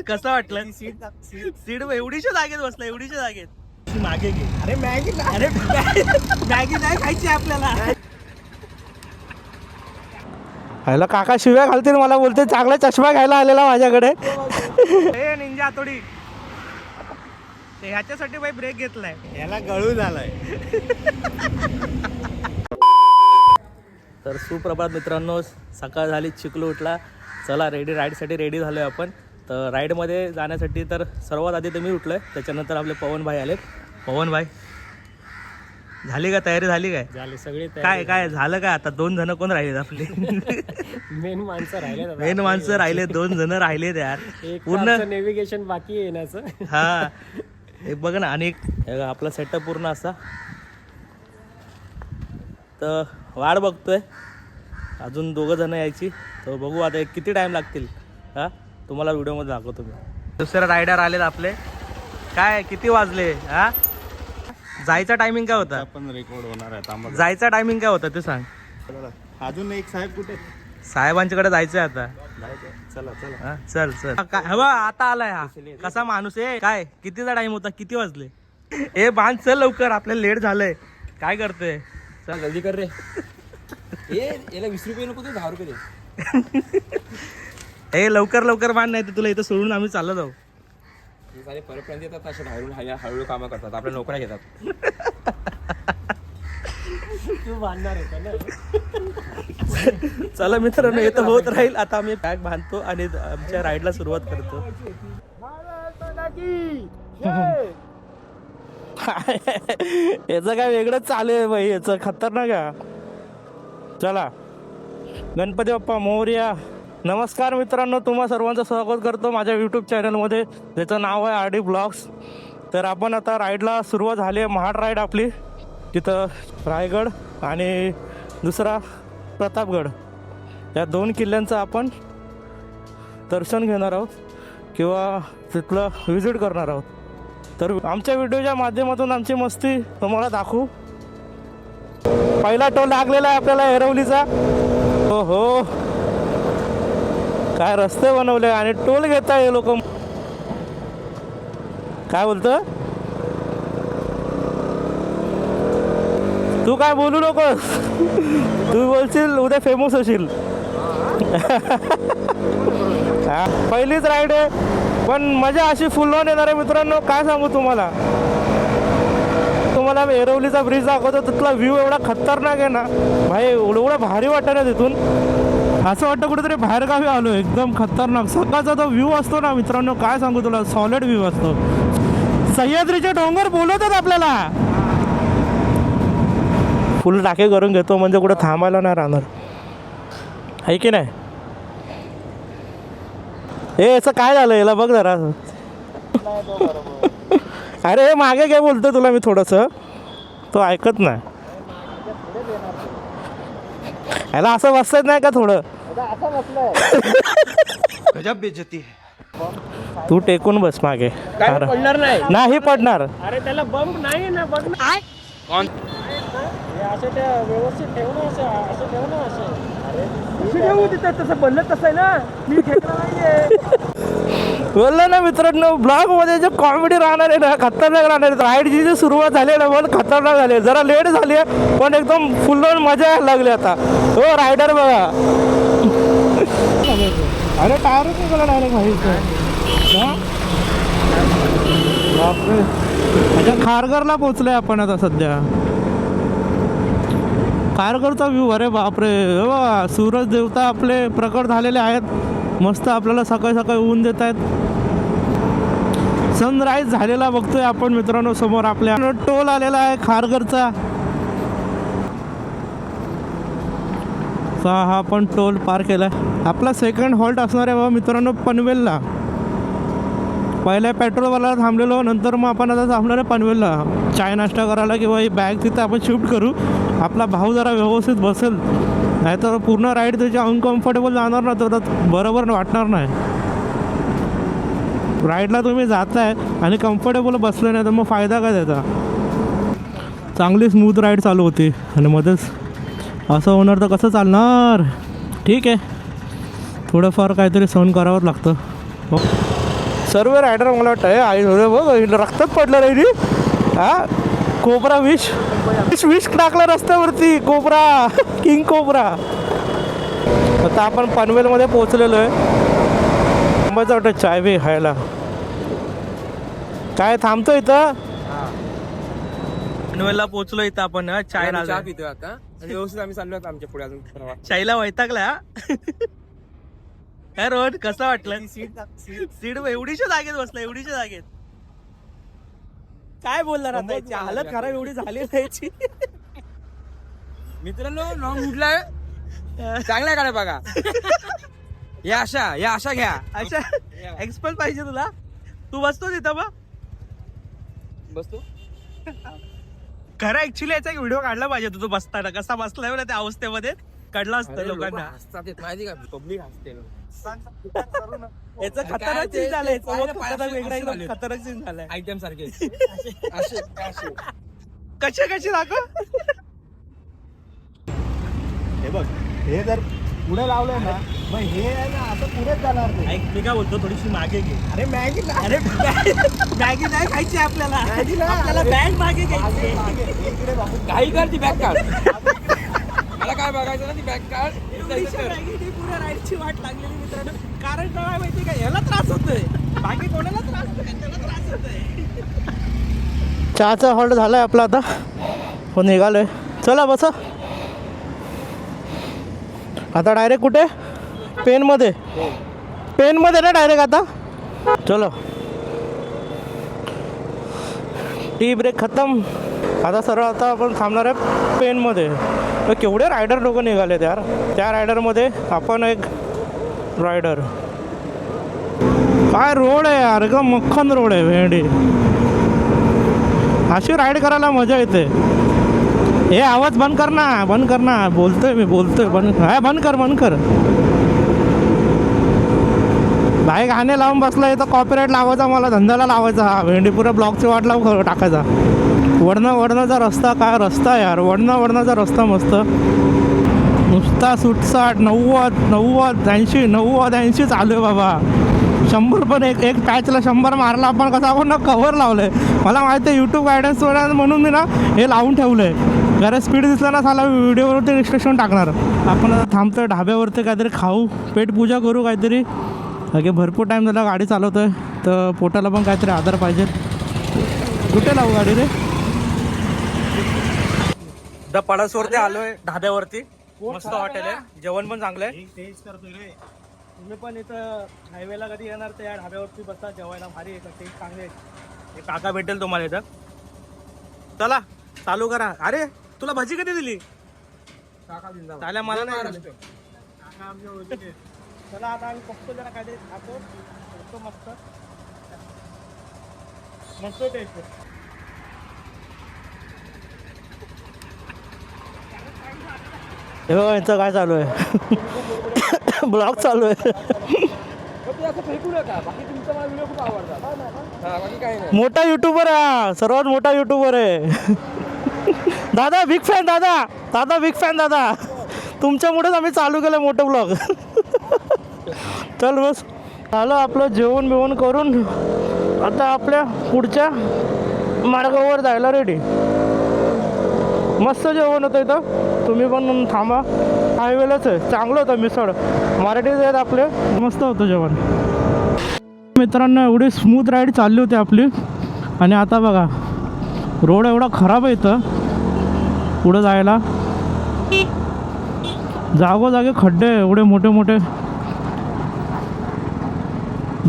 कसं वाटलं? सीट एवढीशा जागेत बसला, एवढीशा जागेत. मागे घे. अरे मॅगी अरे मॅगी नाही खायची आपल्याला. ह्याला काका शिव्या घालतील मला, बोलते चांगला चष्मा घ्यायला आलेला माझ्याकडे. ए निंजा हातोडी, ह्याच्यासाठी बाई ब्रेक घेतलाय. याला गळून आलाय. तर सुप्रभात मित्रांनो, सकाळ झाली, चिखल उठला. चला राईडसाठी रेडी झालो आहे आपण. तर राईडमध्ये जाण्यासाठी तर सर्वात आधी तर मी उठलो आहे, त्याच्यानंतर आपले पवन भाई आलेत. पवन भाई, झाली का तयारी? झाली काय? झाले सगळे. काय झालं काय? आता 2 जण कोण राहिलेत आपले? मेन माणसं राहिले. मेन माणसं राहिले, 2 जण राहिलेत यार. पूर्ण नेव्हिगेशन बाकी आहे येण्याचं. हा एक बघ ना, आणि आपला सेटअप पूर्ण असा. तर वाट बघतोय अजून 2 जण यायची. तर बघू आता किती टाइम लागतील. हा तुम्हाला व्हिडिओमध्ये दाखवतो मी. दुसरे रायडर आलेत आपले. काय किती वाजले? हा जायचा टायमिंग काय होता? आपण रेकॉर्ड होणार आहे. जायचा टायमिंग काय होता ते सांग. अजून एक साहेब कुठे? साहेबांच्याकडे जायचंय आता. चला चला. हा, चल काय हवा आता आलाय हा. कसा माणूस आहे? काय कितीचा टाइम होता? किती वाजले? ए बांध, चल लवकर, आपल्याला लेट झालंय. काय करतोय? चल जल्दी कर रे. याला 20 रुपये नको ते, 10 रुपये दे. ए लवकर बांध, नाही तर तुला इथं सोडून आम्ही चालत जाऊ. परपर्यंत येतात अशा हळूहळू कामं करतात, आपल्या नोकऱ्या घेतात. तू बांधणार होता ना. चला मित्रांनो, येतं होत राहील. आता आम्ही बॅग बांधतो आणि आमच्या राईडला सुरुवात करतो. याचं काय वेगळंच चालू आहे बाई, याचं खतरनाक आहे. चला, गणपती बाप्पा मोरया. नमस्कार मित्रांनो, तुम्हा सर्वांचं स्वागत करतो माझ्या यूट्यूब चॅनलमध्ये, ज्याचं नाव आहे RD ब्लॉग्स. तर आपण आता राईडला सुरुवात झाली आहे. महाड राईड आपली. तिथं रायगड आणि दुसरा प्रतापगड, या 2 किल्ल्यांचं आपण दर्शन घेणार आहोत किंवा तिथलं व्हिजिट करणार आहोत. तर आमच्या व्हिडिओच्या माध्यमातून आमची मस्ती तुम्हाला दाखवू. पहिला टोल लागलेला आहे आपल्याला एरवलीचा. हो हो, काय रस्ते बनवले आणि टोल घेता हे लोक. काय बोलतं तू? काय बोलू नकोस. तू बोलशील उद्या फेमस होशील. पहिलीच राईड आहे, पण मजा अशी फुल ऑन येणार आहे मित्रांनो. काय सांगू तुम्हाला मी एरवलीचा ब्रिज दाखवतो. तिथला व्ह्यू एवढा खतरनाक आहे ना भाई, एवढं भारी वाटतं ना तिथून. असं वाटतं कुठेतरी बाहेरगावी आलो. एकदम खतरनाक सकाळचा तो व्ह्यू असतो ना मित्रांनो, काय सांगू तुला, सॉलिड व्ह्यू असतो. सह्याद्रीचे डोंगर बोलवतात आपल्याला. फुल टाके करून घेतो म्हणजे कुठं थांबायला नाही राहणार, आहे की नाही? हे याचं काय झालं, याला बघ जरा. अरे हे मागे काय बोलतो तुला मी थोडंसं, तो ऐकत नाही. याला असं बसत नाही का थोडं? बेइज्जती. तू टेकून बस मागे. पडणार नाही पडणार. अरे त्याला बंप नाही ना, बघ ना. कोण असं व्यवस्थित ठेवू ना, असं ठेवू ना, असं ठेवू तिथं. तसं बनलं तसं आहे ना, मी ठेकला नाहीये. बोललं ना मित्रांनो, ब्लॉग मध्ये जे कॉमेडी राहणार आहे ना, खतरनाक राहणार आहे. राईडची जी सुरुवात झाली ना, पण खतरनाक झाली. जरा लेट झाली आहे, पण एकदम फुल मजा यायला लागली आता. हो रायडर बघा. अरे टायरच नाही गेला डायरेक्ट भाई. बापरे, अच्छा खारघरला पोचलोय आपण आता सध्या. खारघरचा व्ह्यू, अरे बापरे. बघा सूरज देवता आपले प्रकट झालेले आहेत. मस्त आपल्याला सकाळी सकाळी ऊन देत आहेत. सनराईज झालेला बघतोय आपण मित्रांनो समोर. आपल्या टोल आलेला आहे खारघरचा. हा आपण टोल पार केला. आपला सेकंड हॉल्ट असणार आहे बाबा मित्रांनो पनवेलला. पहिल्या पेट्रोलवाला थांबलेलो, नंतर मग आपण आता थांबणार आहे पनवेलला चाय नाश्ता करायला, किंवा ही बॅग तिथं आपण शिफ्ट करू. आपला भाऊ जरा व्यवस्थित बसेल, नाहीतर पूर्ण राईड त्याची अनकम्फर्टेबल जाणार ना, तर बरोबर वाटणार नाही. राईडला तुम्ही जाताय आणि कम्फर्टेबल बसलं नाही तर मग फायदा काय त्याचा. चांगली स्मूथ राईड चालू होती आणि मध्येच असं होणार तर कसं चालणार. ठीक आहे, थोडंफार काहीतरी सहन करावंच लागतं. हो. सर्व रायडर मला वाटतं आई बघ रक्तात पडलं राहिली. हा कोबरा विष टाकला रस्त्यावरती. Cobra king cobra. आता आपण पनवेलमध्ये पोहोचलेलो आहे. थांबायचं वाटतं चाय बी खायला. काय थांबतो इथं. पनवेलला पोहोचलो इथं आपण. चाय चहा पितोय आता आणि व्यवस्थित आम्ही चाललो आता आमच्या पुढे अजून. चायला वैतागला. काय रोड कसं वाटलं. सीट एवढीच्या जागेत बसला. एवढीच्या जागेत काय बोलणार आता. याची हालत खराब एवढी झाली याची. मित्रांनो लॉंग उठलाय चांगल्या गाड्या बघा. या अशा घ्या. अच्छा एक्सपर्ट पाहिजे तुला. तू बसतो तिथं बा. बसतो खरं ऍक्च्युली याचा एक व्हिडिओ काढला पाहिजे. तू बसताना कसा बसलाय ना त्या अवस्थेमध्ये काढला असतं लोकांना. माहिती का पब्लिक हसते. याचं खतरनाक सीन झालंय. खतरनाक सीन झालाय. आयटम सारखे कशी दाखव. हे बघ हे जर पुढे लावलंय ना मग हे आहे ना असं पुढेच जाणार ते. मी काय बोलतो थोडीशी मागे घे. अरे मॅगी अरे मॅगी नाही खायची आपल्याला. आपल्याला बॅग मागे घ्यायची. इकडे बाबू काही कर ती बॅग काढ. मला काय बघायचं ना ती बॅग काढ. पुऱ्या राईडची वाट लागलेली मित्रांनो. कारण काय माहिती का याला त्रास होतोय. बाकी कोणाला त्रास होतोय. त्याला त्रास होतोय. चहाचा हॉल्ट झालाय आपला. आता हो निघालोय. चला बसा. आता डायरेक्ट कुठे पेनमध्ये ना डायरेक्ट आता. चलो टी ब्रेक खतम. आता सरळ आता आपण थांबणार आहे पेनमध्ये. तर केवढे रायडर लोक निघालेत यार. त्या रायडरमध्ये आपण एक रायडर. काय रोड आहे यार ग. मक्खन रोड आहे भेंडी. अशी राईड करायला मजा येते. हे आवाज बंद कर ना. बोलतोय बंद कर. भाई गाणे लावून बसलाय तर कॉपीराईट लावायचा. मला धंद्याला लावायचा. हा भेंडी पुरा ब्लॉकची वाट लावून टाकायचा. वडणचा रस्ता काय रस्ता यार. वडणाचा रस्ता मस्त. नुसता 60 90 80 चालू आहे बाबा. 100 पण एक पॅचला 100 मारला आपण. कसं आपण ना कव्हर लावलंय. मला माहिती आहे यूट्यूब गायडन्स म्हणून मी ना हे लावून ठेवलंय. जरा स्पीड दिसला ना साला व्हिडिओवरती रिस्ट्रिक्शन टाकणार. आपण आता थांबतोय ढाब्यावरती. काहीतरी खाऊ पेट पूजा करू काहीतरी. अगे भरपूर टाईम झाला गाडी चालवतोय तर पोटाला पण काहीतरी आधार पाहिजे. कुठे लावू गाडी रे. द पडसवरती आलोय ढाब्यावरती. मस्त हॉटेल आहे. जेवण पण चांगलं आहे. टेस्ट करतोय रे. तुम्ही पण इथं हायवेला कधी येणार तर या ढाब्यावरती बसता. जेवायला भारी येतं. टेस्ट चांगले आहे. काका भेटेल तुम्हाला इथं. चला चालू करा. अरे तुला भाजी कधी दिली. चाल्या मला नाही. चला आता आम्ही फक्त जरा काहीतरी खातो मस्त टेस्ट. हे बघा यांचं काय चालू आहे. ब्लॉग चालू आहे. मोठा युट्यूबर आहे. सर्वात मोठा युट्यूबर आहे. दादा बिग फॅन. दादा बिग फॅन. दादा तुमच्यामुळेच आम्ही चालू केलं मोठं ब्लॉग. चल बस झालं आपलं जेवण बिवण करून. आता आपल्या पुढच्या मार्गावर जायला रेडी. मस्त जेवण होतं इथं. तुम्ही पण थांबा. हायवेलाच आहे. चांगलं होतं मिसळ. मराठीच आहेत आपले. मस्त होतं जेवण. मित्रांनो एवढी स्मूथ राईड चालली होती आपली. आणि आता बघा रोड एवढा खराब आहे इथं पुढं जायला. जागोजागे खड्डे एवढे मोठे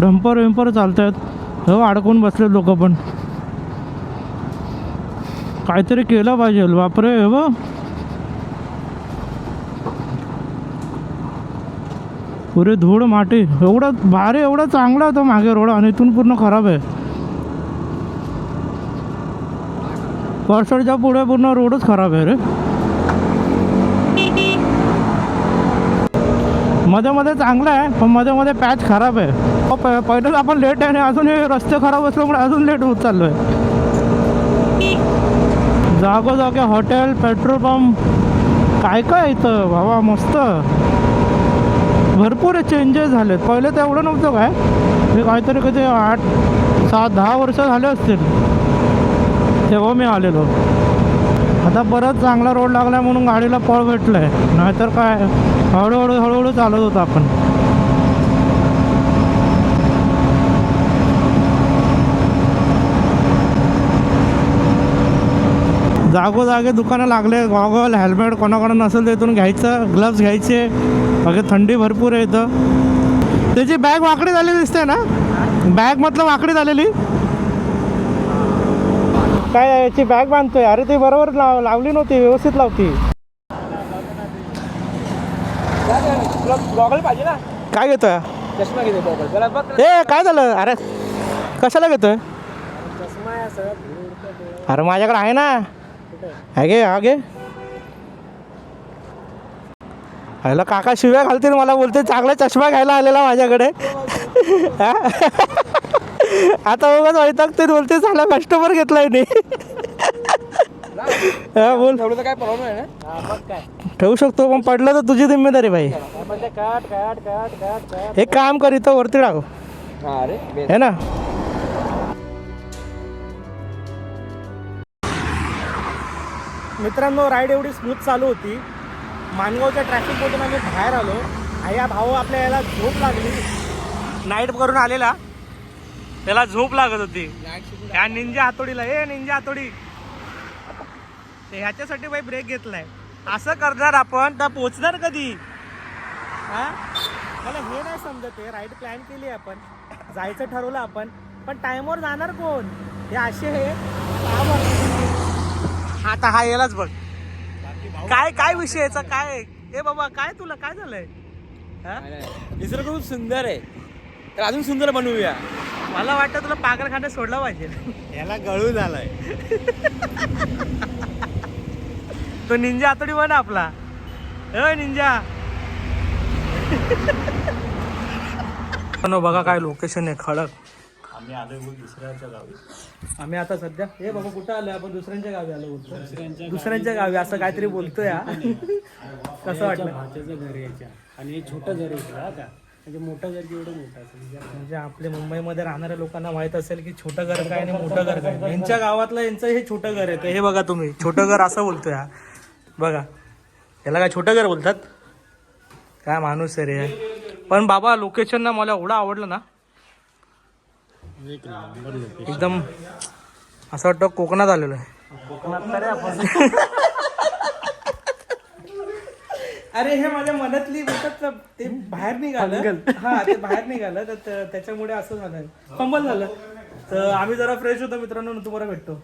डंपर चालत आहेत. हो अडकून बसले लोक पण. काहीतरी केलं पाहिजे. बापरे हो. पुरे धूळ माती. एवढं भारी एवढं चांगला होतं मागे रोड आणि इथून पूर्ण खराब आहे. परसडच्या पुढे पूर्ण रोडच खराब आहे रे. मध्ये चांगलं आहे पण मध्ये पॅच खराब आहे. पहिलेच आपण लेट आहे आणि अजून हे रस्ते खराब असल्यामुळे अजून लेट होत चाललो आहे. जागोजागे हॉटेल पेट्रोल पंप काय इथं बाबा. मस्त भरपूर चेंजेस झालेत. पहिले तर एवढं नव्हतं काय, मी काहीतरी कधी 8-7-10 वर्ष झाले असतील तेव्हा मी आलेलो. आता परत चांगला रोड लागला म्हणून गाडीला पळ भेटलं आहे, नाहीतर काय हळूहळू चालत होतं आपण. जागोजागे दुकानं लागले, गॉगल हेल्मेट कोणाकडे नसेल तर इथून घ्यायचं, ग्लव्स घ्यायचे. बाकी थंडी भरपूर आहे इथं. त्याची बॅग वाकडी झालेली दिसते ना, बॅग मतलब वाकडी झालेली. काय याची बॅग बांधतोय? अरे ती बरोबर लावली नव्हती, व्यवस्थित लावती. गॉगल पाहिजे ना, काय घेतोय? चष्मा घेतो गॉगल. त्याला बघ ए काय झालं? अरे कशाला घेतोय? चष्मा आहे सगळं. अरे माझ्याकडे आहे ना, हा घे. ह्याला काका शिव्या घालतील मला, बोलते चांगला चष्मा घ्यायला आलेला माझ्याकडे. आता बघा वैतागते, बोलते चांगला कस्टमर घेतलाय नाही. हा बोल. ठेवलं तर काय प्रॉब्लेम आहे ना? मग काय ठेवू शकतो, पण पडलं तर तुझी जिम्मेदारी भाई. म्हणजे काट. एक काम कर, इथं वरती टाक, अरे है ना. मित्रांनो, राईड एवढी स्मूथ चालू होती. मानगावच्या ट्रॅफिकमधून आम्ही बाहेर आलो. या भाऊ आपल्या याला झोप लागली, नाईट करून आलेला, त्याला झोप लागत होती या निंजा हातोडीला. निंजा हातोडी ह्याच्यासाठी बाई ब्रेक घेतलाय. असं करणार आपण तर पोचणार कधी? हा, मला हे नाही समजत आहे. राईड प्लॅन केली आपण, जायचं ठरवलं आपण, पण टाइमवर जाणार कोण? हे असे हे आता हा यालाच बघ. काय विषय याचा? काय ए बाबा, काय तुला काय झालंय? निसर्ग खूप सुंदर आहे, तर अजून सुंदर बनवूया. मला वाटतं तुला पागलखान्यात सोडला पाहिजे. याला गळू झालाय. तो निंजा हातोडी बन आपला. निंजा. बघा काय लोकेशन आहे, खडक. आम्ही आलोय दुसऱ्याच्या गावी. आम्ही आता सध्या हे बाबा कुठं आलोय आपण? दुसऱ्यांच्या गावी आलो बोलतो. दुसऱ्यांच्या गावी असं काहीतरी बोलतोय. कसं वाटलं? भाच्याचं घर यायच्या आणि हे छोटं घर आहे का, म्हणजे मोठं घर एवढं मोठं असेल. म्हणजे आपल्या मुंबईमध्ये राहणाऱ्या लोकांना माहित असेल की छोटं घर काय आणि मोठं घर काय. यांच्या गावातलं यांचं हे छोटं घर आहे. हे बघा तुम्ही, छोटं घर असं बोलतोय. बघा याला काय छोटं घर बोलतात? काय माणूस आहे रे. पण बाबा लोकेशन ना मला एवढं आवडलं ना, एकदम असं वाटतं कोकणात आलेलो आहे. कोकणात तरी आपण अरे हे माझ्या मनातली बोलतात ते बाहेर निघालं. हा, ते बाहेर निघालं तर त्याच्यामुळे असं झालं, फंबल झालं. तर आम्ही जरा फ्रेश होतो मित्रांनो, तुम्हाला भेटतो.